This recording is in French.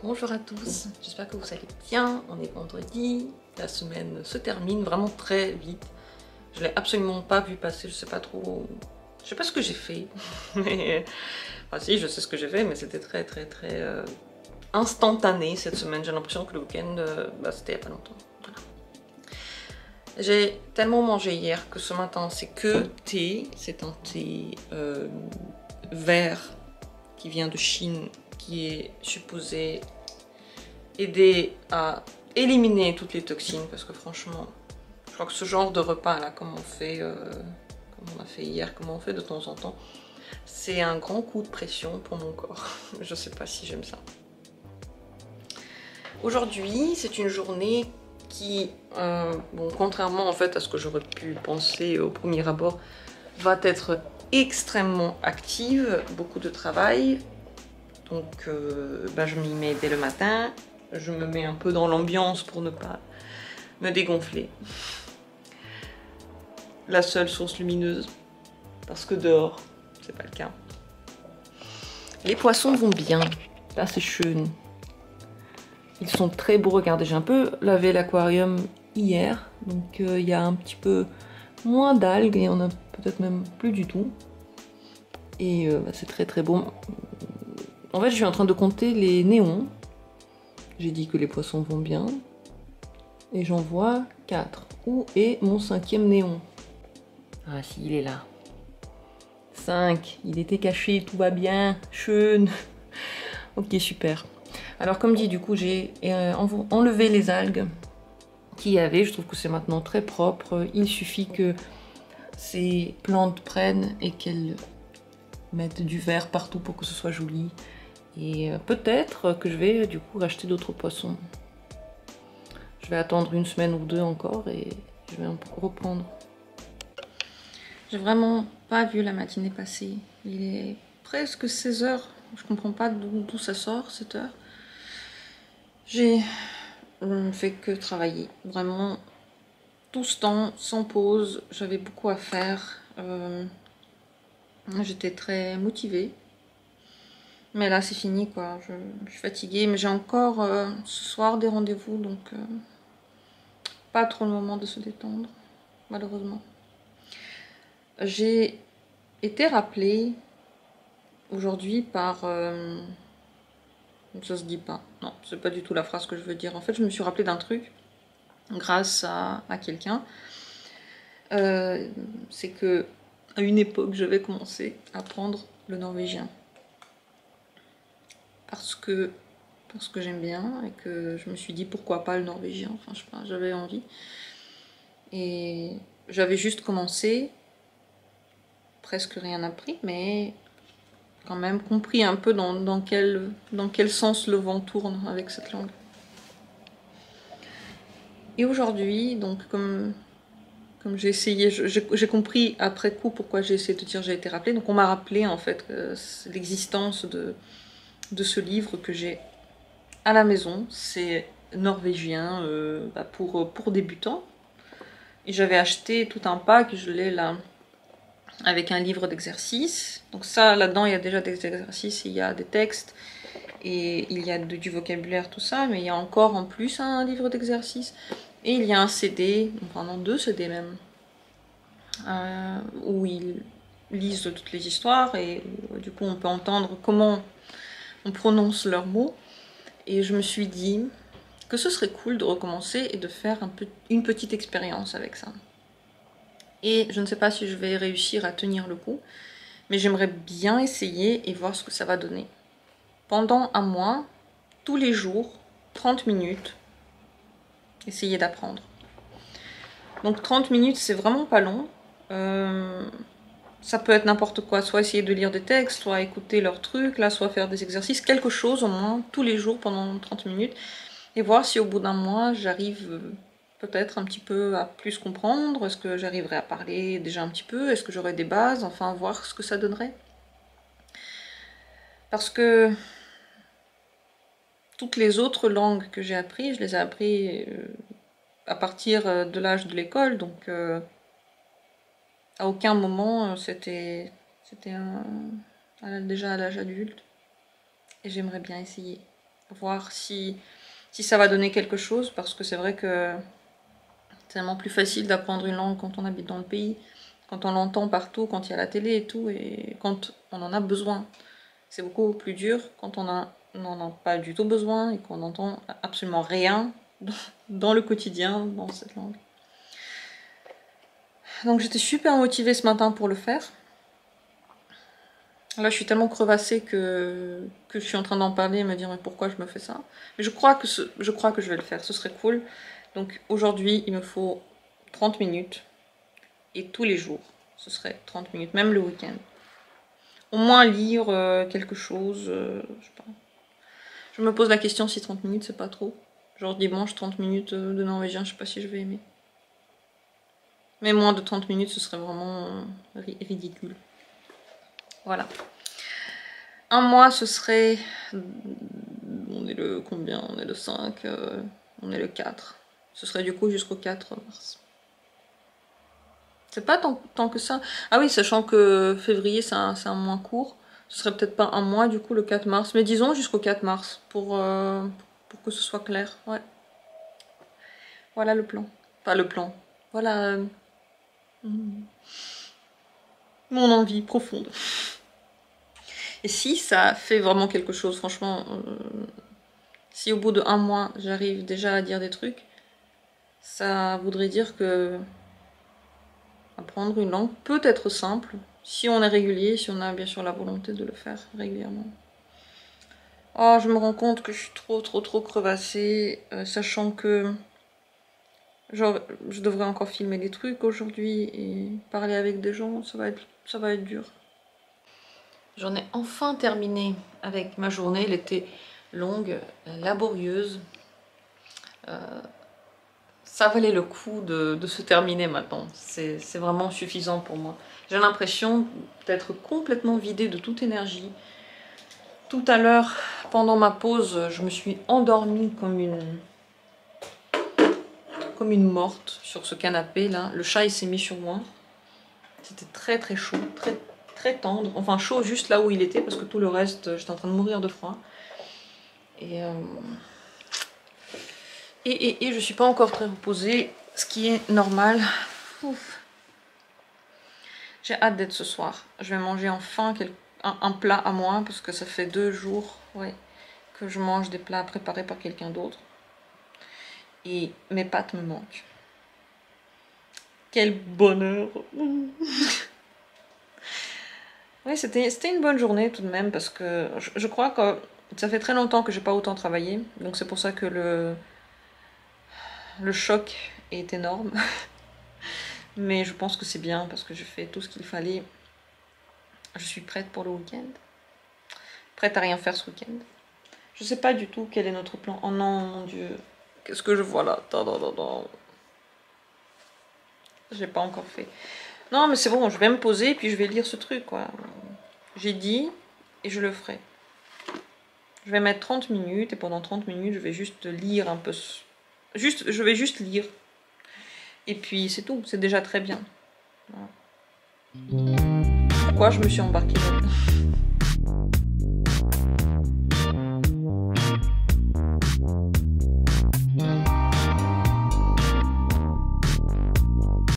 Bonjour à tous, j'espère que vous allez bien. On est vendredi, la semaine se termine vraiment très vite. Je l'ai absolument pas vu passer, je sais pas trop... Je sais pas ce que j'ai fait. Mais... Enfin si, je sais ce que j'ai fait, mais c'était très instantané cette semaine. J'ai l'impression que le week-end, c'était il y a pas longtemps. Voilà. J'ai tellement mangé hier que ce matin c'est que thé. C'est un thé vert qui vient de Chine, qui est supposé aider à éliminer toutes les toxines, parce que franchement, je crois que ce genre de repas là, comme on fait, comme on a fait hier, comme on fait de temps en temps, c'est un grand coup de pression pour mon corps. Je sais pas si j'aime ça. Aujourd'hui, c'est une journée qui, bon, contrairement en fait à ce que j'aurais pu penser au premier abord, va être extrêmement active, beaucoup de travail. Donc je m'y mets dès le matin, je me mets un peu dans l'ambiance pour ne pas me dégonfler. La seule source lumineuse, parce que dehors, c'est pas le cas. Les poissons vont bien, là c'est chouette. Ils sont très beaux, regardez, j'ai un peu lavé l'aquarium hier, donc il y a un petit peu moins d'algues, et on a peut-être même plus du tout. Et c'est très beau. En fait, je suis en train de compter les néons. J'ai dit que les poissons vont bien. Et j'en vois 4. Où est mon 5e néon? Ah si, il est là. 5. Il était caché, tout va bien. Schön. Ok, super. Alors comme dit, du coup, j'ai enlevé les algues qu'il y avait. Je trouve que c'est maintenant très propre. Il suffit que ces plantes prennent et qu'elles mettent du vert partout pour que ce soit joli. Et peut-être que je vais du coup racheter d'autres poissons. Je vais attendre une semaine ou deux encore et je vais en reprendre. J'ai vraiment pas vu la matinée passer. Il est presque 16 h. Je comprends pas d'où ça sort cette heure. J'ai fait que travailler. Vraiment tout ce temps, sans pause. J'avais beaucoup à faire. J'étais très motivée. Mais là, c'est fini, quoi. Je suis fatiguée, mais j'ai encore ce soir des rendez-vous, donc pas trop le moment de se détendre, malheureusement. J'ai été rappelée aujourd'hui par... ça se dit pas. Non, c'est pas du tout la phrase que je veux dire. En fait, je me suis rappelée d'un truc grâce à quelqu'un. C'est que à une époque, je vais commencer à apprendre le norvégien. Parce que j'aime bien et que je me suis dit pourquoi pas le norvégien, enfin je sais pas, j'avais envie. Et j'avais juste commencé, presque rien appris, mais quand même compris un peu dans quel sens le vent tourne avec cette langue. Et aujourd'hui, donc comme j'ai essayé, j'ai compris après coup pourquoi j'ai essayé de dire j'ai été rappelée, donc on m'a rappelé en fait l'existence de ce livre que j'ai à la maison, c'est norvégien pour débutants. Et j'avais acheté tout un pack, je l'ai là, avec un livre d'exercices. Donc ça, là-dedans, il y a déjà des exercices, il y a des textes, et il y a du vocabulaire, tout ça, mais il y a encore en plus un livre d'exercices. Et il y a un CD, enfin non, 2 CD même, où ils lisent toutes les histoires, et du coup on peut entendre comment on prononce leurs mots. Et je me suis dit que ce serait cool de recommencer et de faire une petite expérience avec ça. Et je ne sais pas si je vais réussir à tenir le coup, mais j'aimerais bien essayer et voir ce que ça va donner. Pendant un mois, tous les jours, 30 minutes, essayer d'apprendre. Donc 30 minutes, c'est vraiment pas long. Ça peut être n'importe quoi, soit essayer de lire des textes, soit écouter leurs trucs, là, soit faire des exercices, quelque chose au moins, tous les jours pendant 30 minutes, et voir si au bout d'un mois, j'arrive peut-être un petit peu à plus comprendre, est-ce que j'arriverai à parler déjà un petit peu, est-ce que j'aurai des bases, enfin voir ce que ça donnerait. Parce que toutes les autres langues que j'ai apprises, je les ai apprises à partir de l'âge de l'école, donc à aucun moment c'était déjà à l'âge adulte. Et j'aimerais bien essayer, voir si ça va donner quelque chose, parce que c'est vrai que c'est tellement plus facile d'apprendre une langue quand on habite dans le pays, quand on l'entend partout, quand il y a la télé et tout, et quand on en a besoin. C'est beaucoup plus dur quand on n'en a pas du tout besoin et qu'on n'entend absolument rien dans le quotidien, dans cette langue. Donc j'étais super motivée ce matin pour le faire. Là, je suis tellement crevassée que je suis en train d'en parler et me dire mais pourquoi je me fais ça. Mais je crois que je vais le faire, ce serait cool. Donc aujourd'hui, il me faut 30 minutes. Et tous les jours, ce serait 30 minutes, même le week-end. Au moins lire quelque chose, je sais pas. Je me pose la question si 30 minutes c'est pas trop. Genre dimanche, 30 minutes de norvégien, je sais pas si je vais aimer. Mais moins de 30 minutes, ce serait vraiment ridicule. Voilà. Un mois, ce serait... On est le combien? On est le 5, on est le 4. Ce serait du coup jusqu'au 4 mars. C'est pas tant que ça. Ah oui, sachant que février, c'est un mois court. Ce serait peut-être pas un mois, du coup, le 4 mars. Mais disons jusqu'au 4 mars, pour que ce soit clair. Ouais. Voilà le plan. Enfin, le plan. Voilà mon envie profonde. Et si ça fait vraiment quelque chose, franchement, si au bout de un mois, j'arrive déjà à dire des trucs, ça voudrait dire que apprendre une langue peut être simple, si on est régulier, si on a bien sûr la volonté de le faire régulièrement. Oh, je me rends compte que je suis trop crevassée, sachant que genre, je devrais encore filmer des trucs aujourd'hui et parler avec des gens, ça va être dur. J'en ai enfin terminé avec ma journée, elle était longue, laborieuse. Ça valait le coup de se terminer maintenant, c'est vraiment suffisant pour moi. J'ai l'impression d'être complètement vidée de toute énergie. Tout à l'heure, pendant ma pause, je me suis endormie comme une morte sur ce canapé là. Le chat il s'est mis sur moi. C'était très chaud, très tendre. Enfin chaud juste là où il était parce que tout le reste, j'étais en train de mourir de froid. Et je suis pas encore très reposée, ce qui est normal. J'ai hâte d'être ce soir. Je vais manger enfin un plat à moi parce que ça fait 2 jours que je mange des plats préparés par quelqu'un d'autre. Et mes pâtes me manquent. Quel bonheur! Oui, c'était une bonne journée tout de même parce que je crois que ça fait très longtemps que j'ai pas autant travaillé. Donc c'est pour ça que le choc est énorme. Mais je pense que c'est bien parce que j'ai fait tout ce qu'il fallait. Je suis prête pour le week-end. Prête à rien faire ce week-end. Je sais pas du tout quel est notre plan. Oh non, mon Dieu. Qu'est-ce que je vois là? J'ai pas encore fait. Non, mais c'est bon, je vais me poser et puis je vais lire ce truc, quoi. J'ai dit et je le ferai. Je vais mettre 30 minutes et pendant 30 minutes, je vais juste lire un peu. Je vais juste lire. Et puis c'est tout, c'est déjà très bien. Voilà. Pourquoi je me suis embarquée là-dedans?